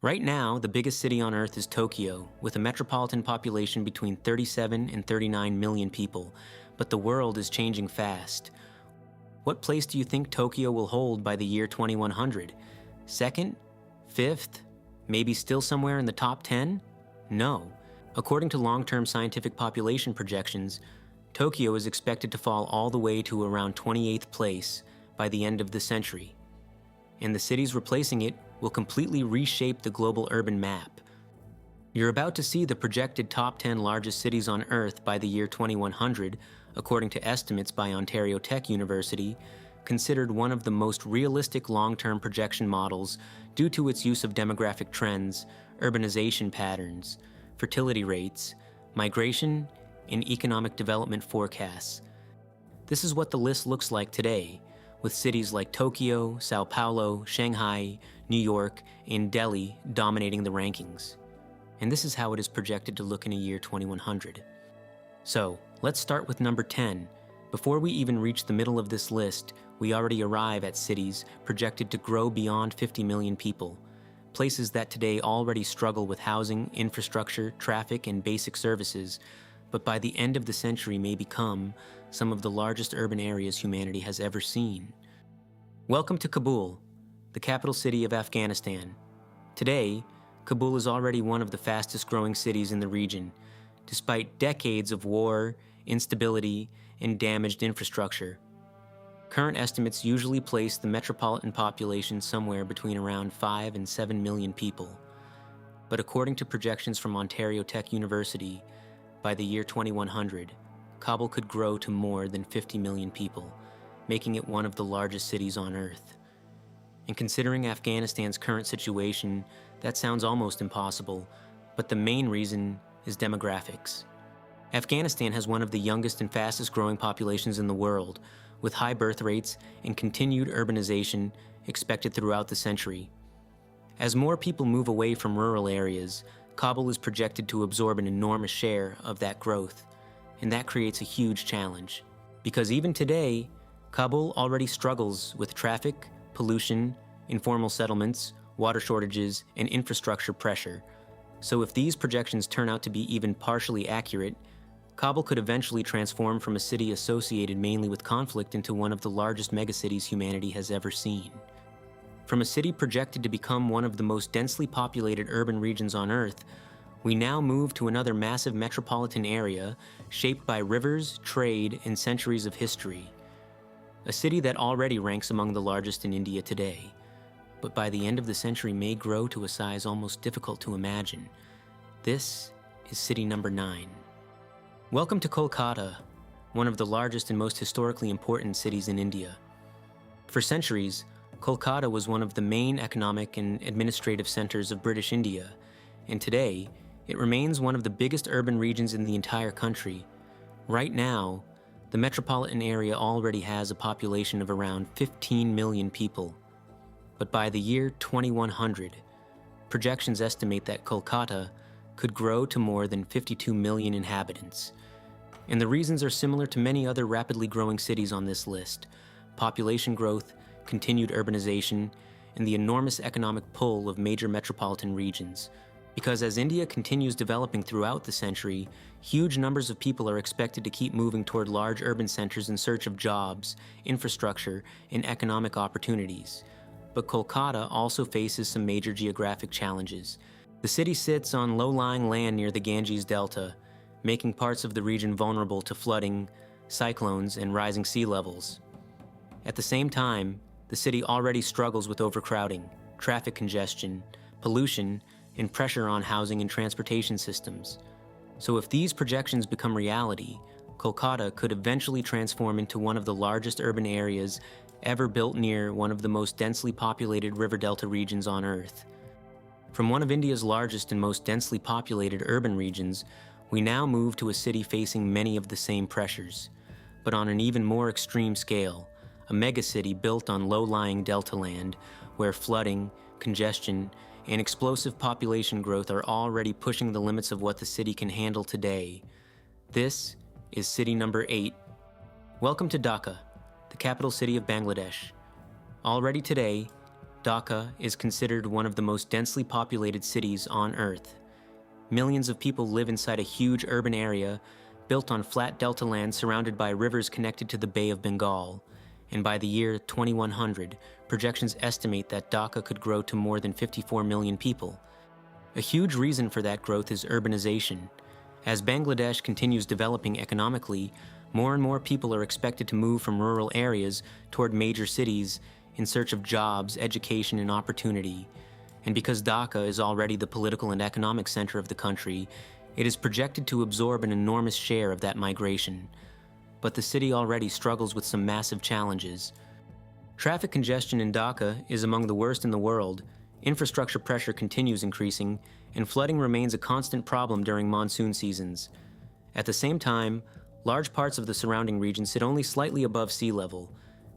Right now, the biggest city on Earth is Tokyo, with a metropolitan population between 37 and 39 million people, but the world is changing fast. What place do you think Tokyo will hold by the year 2100? Second? Fifth? Maybe still somewhere in the top 10? No. According to long-term scientific population projections, Tokyo is expected to fall all the way to around 28th place by the end of the century. And the cities replacing it will completely reshape the global urban map. You're about to see the projected top 10 largest cities on Earth by the year 2100, according to estimates by Ontario Tech University, considered one of the most realistic long-term projection models due to its use of demographic trends, urbanization patterns, fertility rates, migration, and economic development forecasts. This is what the list looks like today, with cities like Tokyo, Sao Paulo, Shanghai, New York, and Delhi dominating the rankings. And this is how it is projected to look in a year 2100. So, let's start with number 10. Before we even reach the middle of this list, we already arrive at cities projected to grow beyond 50 million people, places that today already struggle with housing, infrastructure, traffic, and basic services, but by the end of the century may become some of the largest urban areas humanity has ever seen. Welcome to Kabul, the capital city of Afghanistan. Today, Kabul is already one of the fastest growing cities in the region, despite decades of war, instability, and damaged infrastructure. Current estimates usually place the metropolitan population somewhere between around 5 and 7 million people. But according to projections from Ontario Tech University, by the year 2100, Kabul could grow to more than 50 million people, making it one of the largest cities on Earth. And considering Afghanistan's current situation, that sounds almost impossible, but the main reason is demographics. Afghanistan has one of the youngest and fastest growing populations in the world, with high birth rates and continued urbanization expected throughout the century. As more people move away from rural areas, Kabul is projected to absorb an enormous share of that growth, and that creates a huge challenge. Because even today, Kabul already struggles with traffic, pollution, informal settlements, water shortages, and infrastructure pressure. So if these projections turn out to be even partially accurate, Kabul could eventually transform from a city associated mainly with conflict into one of the largest megacities humanity has ever seen. From a city projected to become one of the most densely populated urban regions on Earth, we now move to another massive metropolitan area shaped by rivers, trade, and centuries of history. A city that already ranks among the largest in India today, but by the end of the century may grow to a size almost difficult to imagine. This is city number 9. Welcome to Kolkata, one of the largest and most historically important cities in India. For centuries, Kolkata was one of the main economic and administrative centers of British India, and today, it remains one of the biggest urban regions in the entire country. Right now, the metropolitan area already has a population of around 15 million people. But by the year 2100, projections estimate that Kolkata could grow to more than 52 million inhabitants. And the reasons are similar to many other rapidly growing cities on this list: population growth, continued urbanization, and the enormous economic pull of major metropolitan regions. Because as India continues developing throughout the century, huge numbers of people are expected to keep moving toward large urban centers in search of jobs, infrastructure, and economic opportunities. But Kolkata also faces some major geographic challenges. The city sits on low-lying land near the Ganges Delta, making parts of the region vulnerable to flooding, cyclones, and rising sea levels. At the same time, the city already struggles with overcrowding, traffic congestion, pollution, and pressure on housing and transportation systems. So if these projections become reality, Kolkata could eventually transform into one of the largest urban areas ever built near one of the most densely populated river delta regions on Earth. From one of India's largest and most densely populated urban regions, we now move to a city facing many of the same pressures, but on an even more extreme scale, a megacity built on low-lying delta land where flooding, congestion, and explosive population growth are already pushing the limits of what the city can handle today. This is city number 8. Welcome to Dhaka, the capital city of Bangladesh. Already today, Dhaka is considered one of the most densely populated cities on Earth. Millions of people live inside a huge urban area built on flat delta land surrounded by rivers connected to the Bay of Bengal. And by the year 2100, projections estimate that Dhaka could grow to more than 54 million people. A huge reason for that growth is urbanization. As Bangladesh continues developing economically, more and more people are expected to move from rural areas toward major cities in search of jobs, education, and opportunity. And because Dhaka is already the political and economic center of the country, it is projected to absorb an enormous share of that migration. But the city already struggles with some massive challenges. Traffic congestion in Dhaka is among the worst in the world, infrastructure pressure continues increasing, and flooding remains a constant problem during monsoon seasons. At the same time, large parts of the surrounding region sit only slightly above sea level,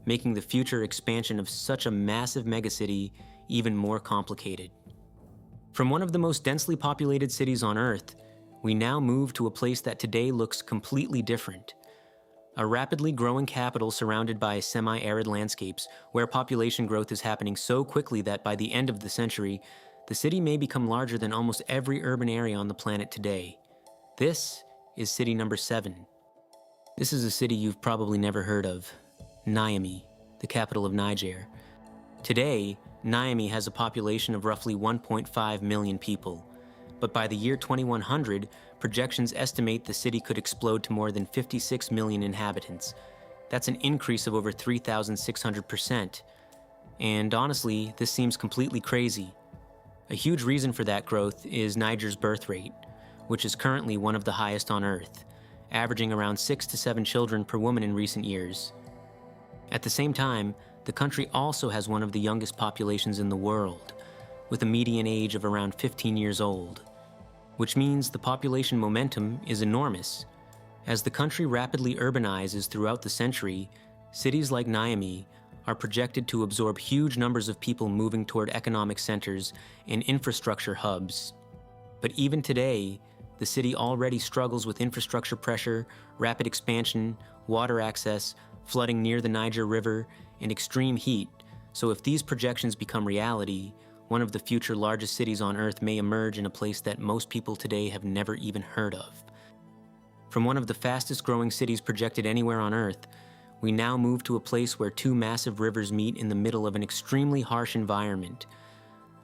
making the future expansion of such a massive megacity even more complicated. From one of the most densely populated cities on Earth, we now move to a place that today looks completely different. A rapidly growing capital surrounded by semi-arid landscapes where population growth is happening so quickly that by the end of the century, the city may become larger than almost every urban area on the planet today. This is city number 7. This is a city you've probably never heard of, Niamey, the capital of Niger. Today, Niamey has a population of roughly 1.5 million people. But by the year 2100, projections estimate the city could explode to more than 56 million inhabitants. That's an increase of over 3,600%. And honestly, this seems completely crazy. A huge reason for that growth is Niger's birth rate, which is currently one of the highest on Earth, averaging around 6 to 7 children per woman in recent years. At the same time, the country also has one of the youngest populations in the world, with a median age of around 15 years old, which means the population momentum is enormous. As the country rapidly urbanizes throughout the century, cities like Niamey are projected to absorb huge numbers of people moving toward economic centers and infrastructure hubs. But even today, the city already struggles with infrastructure pressure, rapid expansion, water access, flooding near the Niger River, and extreme heat. So if these projections become reality, one of the future largest cities on Earth may emerge in a place that most people today have never even heard of. From one of the fastest growing cities projected anywhere on Earth, we now move to a place where 2 massive rivers meet in the middle of an extremely harsh environment.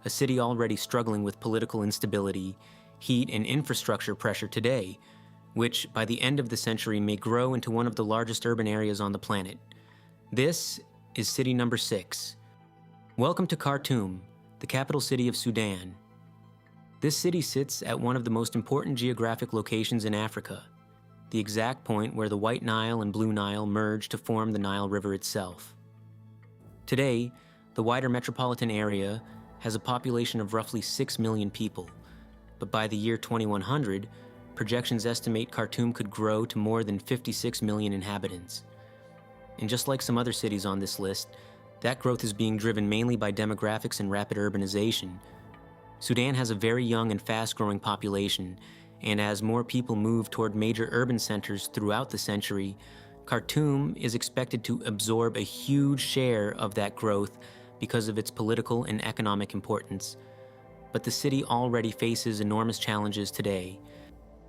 A city already struggling with political instability, heat, and infrastructure pressure today, which by the end of the century may grow into one of the largest urban areas on the planet. This is city number 6. Welcome to Khartoum, the capital city of Sudan. This city sits at one of the most important geographic locations in Africa, the exact point where the White Nile and Blue Nile merge to form the Nile River itself. Today, the wider metropolitan area has a population of roughly 6 million people, but by the year 2100, projections estimate Khartoum could grow to more than 56 million inhabitants. And just like some other cities on this list, that growth is being driven mainly by demographics and rapid urbanization. Sudan has a very young and fast-growing population, and as more people move toward major urban centers throughout the century, Khartoum is expected to absorb a huge share of that growth because of its political and economic importance. But the city already faces enormous challenges today.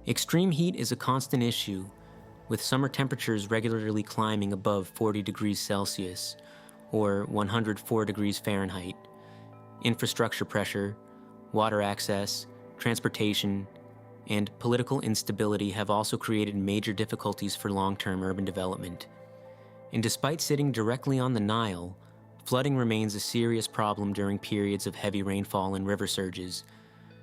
Extreme heat is a constant issue, with summer temperatures regularly climbing above 40 degrees Celsius, or 104 degrees Fahrenheit. Infrastructure pressure, water access, transportation, and political instability have also created major difficulties for long-term urban development. And despite sitting directly on the Nile, flooding remains a serious problem during periods of heavy rainfall and river surges.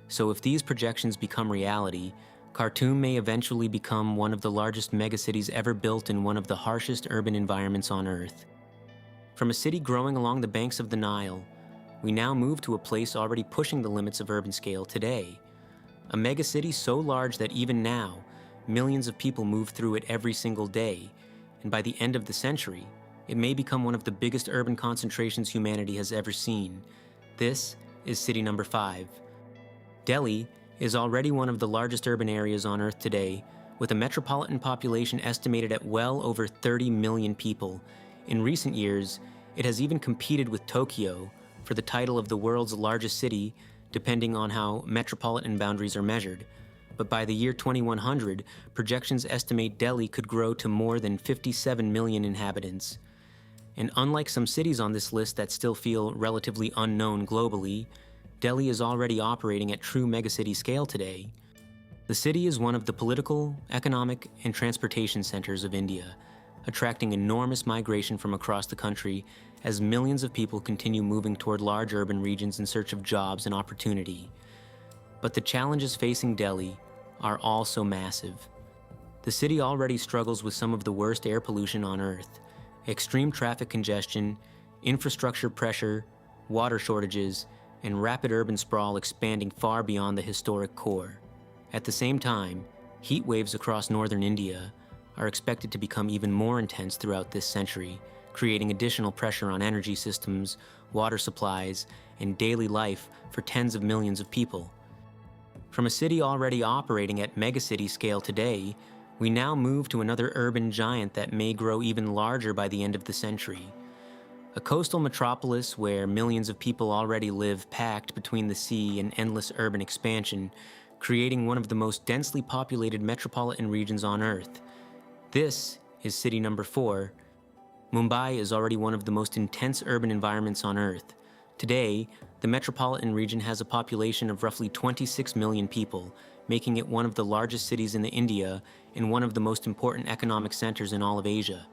So if these projections become reality, Khartoum may eventually become one of the largest megacities ever built in one of the harshest urban environments on Earth. From a city growing along the banks of the Nile, we now move to a place already pushing the limits of urban scale today. A megacity so large that even now, millions of people move through it every single day, and by the end of the century, it may become one of the biggest urban concentrations humanity has ever seen. This is city number 5. Delhi is already one of the largest urban areas on Earth today, with a metropolitan population estimated at well over 30 million people. In recent years, it has even competed with Tokyo for the title of the world's largest city, depending on how metropolitan boundaries are measured. But by the year 2100, projections estimate Delhi could grow to more than 57 million inhabitants. And unlike some cities on this list that still feel relatively unknown globally, Delhi is already operating at true megacity scale today. The city is one of the political, economic, and transportation centers of India, attracting enormous migration from across the country as millions of people continue moving toward large urban regions in search of jobs and opportunity. But the challenges facing Delhi are also massive. The city already struggles with some of the worst air pollution on Earth, extreme traffic congestion, infrastructure pressure, water shortages, and rapid urban sprawl expanding far beyond the historic core. At the same time, heat waves across northern India are expected to become even more intense throughout this century, creating additional pressure on energy systems, water supplies, and daily life for tens of millions of people. From a city already operating at megacity scale today, we now move to another urban giant that may grow even larger by the end of the century. A coastal metropolis where millions of people already live packed between the sea and endless urban expansion, creating one of the most densely populated metropolitan regions on Earth. This is city number 4. Mumbai is already one of the most intense urban environments on Earth. Today, the metropolitan region has a population of roughly 26 million people, making it one of the largest cities in India and one of the most important economic centers in all of Asia.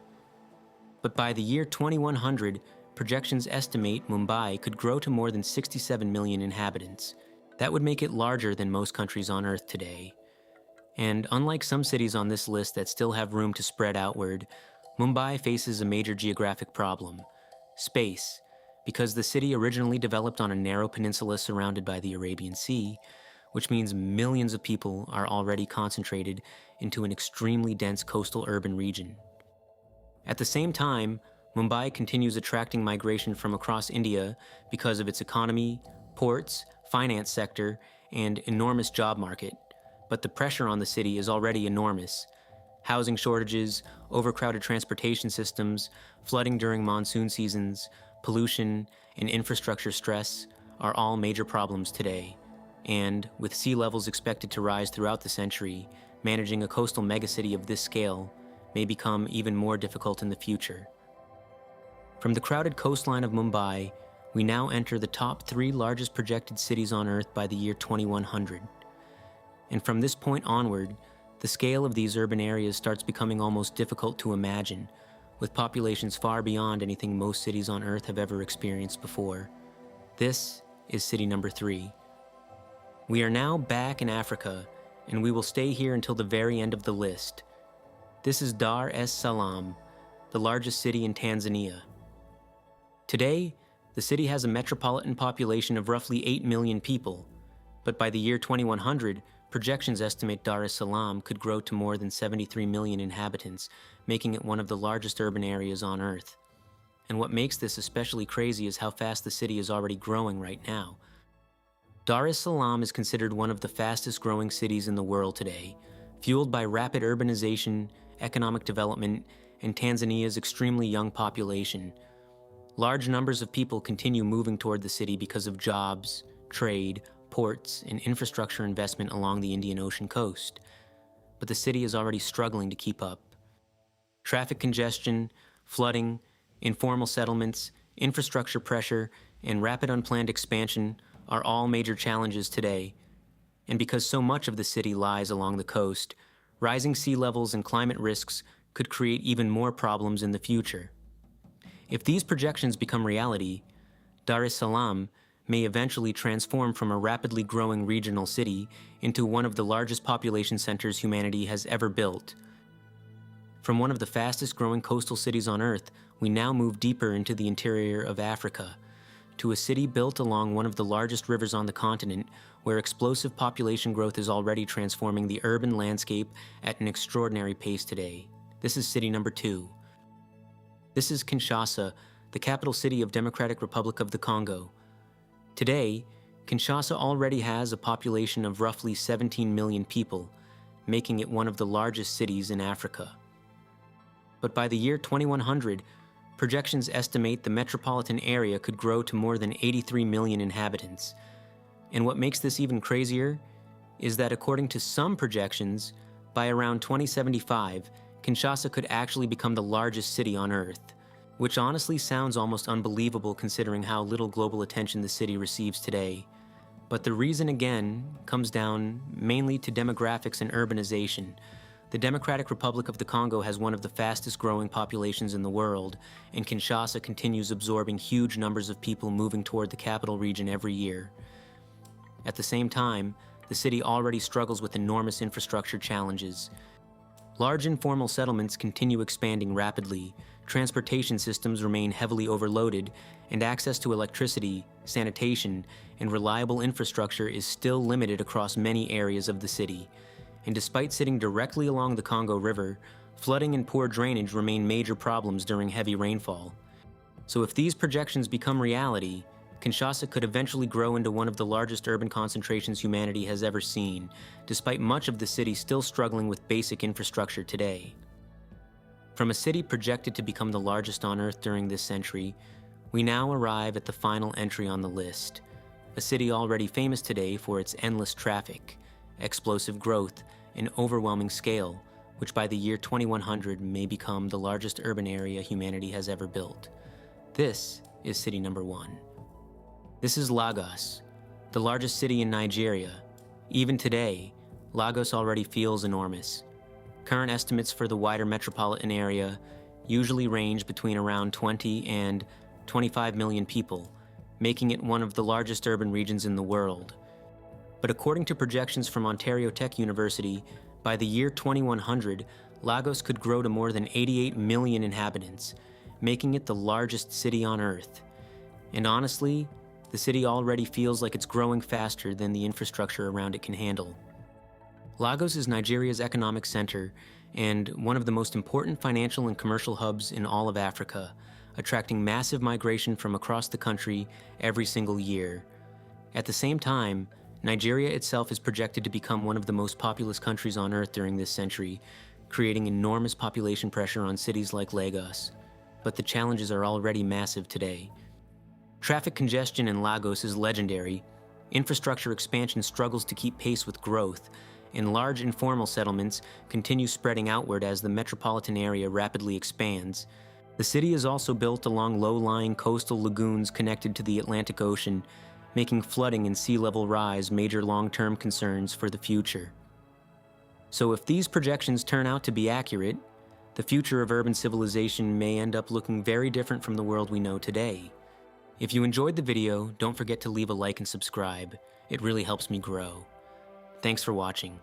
But by the year 2100, projections estimate Mumbai could grow to more than 67 million inhabitants. That would make it larger than most countries on Earth today. And unlike some cities on this list that still have room to spread outward, Mumbai faces a major geographic problem: space. Because the city originally developed on a narrow peninsula surrounded by the Arabian Sea, which means millions of people are already concentrated into an extremely dense coastal urban region. At the same time, Mumbai continues attracting migration from across India because of its economy, ports, finance sector, and enormous job market. But the pressure on the city is already enormous. Housing shortages, overcrowded transportation systems, flooding during monsoon seasons, pollution, and infrastructure stress are all major problems today. And with sea levels expected to rise throughout the century, managing a coastal megacity of this scale may become even more difficult in the future. From the crowded coastline of Mumbai, we now enter the top 3 largest projected cities on Earth by the year 2100. And from this point onward, the scale of these urban areas starts becoming almost difficult to imagine, with populations far beyond anything most cities on Earth have ever experienced before. This is city number 3. We are now back in Africa, and we will stay here until the very end of the list. This is Dar es Salaam, the largest city in Tanzania. Today, the city has a metropolitan population of roughly 8 million people, but by the year 2100, projections estimate Dar es Salaam could grow to more than 73 million inhabitants, making it one of the largest urban areas on Earth. And what makes this especially crazy is how fast the city is already growing right now. Dar es Salaam is considered one of the fastest growing cities in the world today, fueled by rapid urbanization, economic development, and Tanzania's extremely young population. Large numbers of people continue moving toward the city because of jobs, trade, ports, and infrastructure investment along the Indian Ocean coast. But the city is already struggling to keep up. Traffic congestion, flooding, informal settlements, infrastructure pressure, and rapid unplanned expansion are all major challenges today. And because so much of the city lies along the coast, rising sea levels and climate risks could create even more problems in the future. If these projections become reality, Dar es Salaam may eventually transform from a rapidly growing regional city into one of the largest population centers humanity has ever built. From one of the fastest growing coastal cities on Earth, we now move deeper into the interior of Africa, to a city built along one of the largest rivers on the continent, where explosive population growth is already transforming the urban landscape at an extraordinary pace today. This is city number 2. This is Kinshasa, the capital city of Democratic Republic of the Congo. Today, Kinshasa already has a population of roughly 17 million people, making it one of the largest cities in Africa. But by the year 2100, projections estimate the metropolitan area could grow to more than 83 million inhabitants. And what makes this even crazier is that according to some projections, by around 2075, Kinshasa could actually become the largest city on Earth, which honestly sounds almost unbelievable considering how little global attention the city receives today. But the reason, again, comes down mainly to demographics and urbanization. The Democratic Republic of the Congo has one of the fastest growing populations in the world, and Kinshasa continues absorbing huge numbers of people moving toward the capital region every year. At the same time, the city already struggles with enormous infrastructure challenges. Large informal settlements continue expanding rapidly, transportation systems remain heavily overloaded, and access to electricity, sanitation, and reliable infrastructure is still limited across many areas of the city. And despite sitting directly along the Congo River, flooding and poor drainage remain major problems during heavy rainfall. So if these projections become reality, Kinshasa could eventually grow into one of the largest urban concentrations humanity has ever seen, despite much of the city still struggling with basic infrastructure today. From a city projected to become the largest on Earth during this century, we now arrive at the final entry on the list, a city already famous today for its endless traffic, explosive growth, and overwhelming scale, which by the year 2100 may become the largest urban area humanity has ever built. This is city number 1. This is Lagos, the largest city in Nigeria. Even today, Lagos already feels enormous. Current estimates for the wider metropolitan area usually range between around 20 and 25 million people, making it one of the largest urban regions in the world. But according to projections from Ontario Tech University, by the year 2100, Lagos could grow to more than 88 million inhabitants, making it the largest city on Earth. And honestly, the city already feels like it's growing faster than the infrastructure around it can handle. Lagos is Nigeria's economic center and one of the most important financial and commercial hubs in all of Africa, attracting massive migration from across the country every single year. At the same time, Nigeria itself is projected to become one of the most populous countries on Earth during this century, creating enormous population pressure on cities like Lagos. But the challenges are already massive today. Traffic congestion in Lagos is legendary, infrastructure expansion struggles to keep pace with growth, and large informal settlements continue spreading outward as the metropolitan area rapidly expands. The city is also built along low-lying coastal lagoons connected to the Atlantic Ocean, making flooding and sea level rise major long-term concerns for the future. So if these projections turn out to be accurate, the future of urban civilization may end up looking very different from the world we know today. If you enjoyed the video, don't forget to leave a like and subscribe. It really helps me grow. Thanks for watching.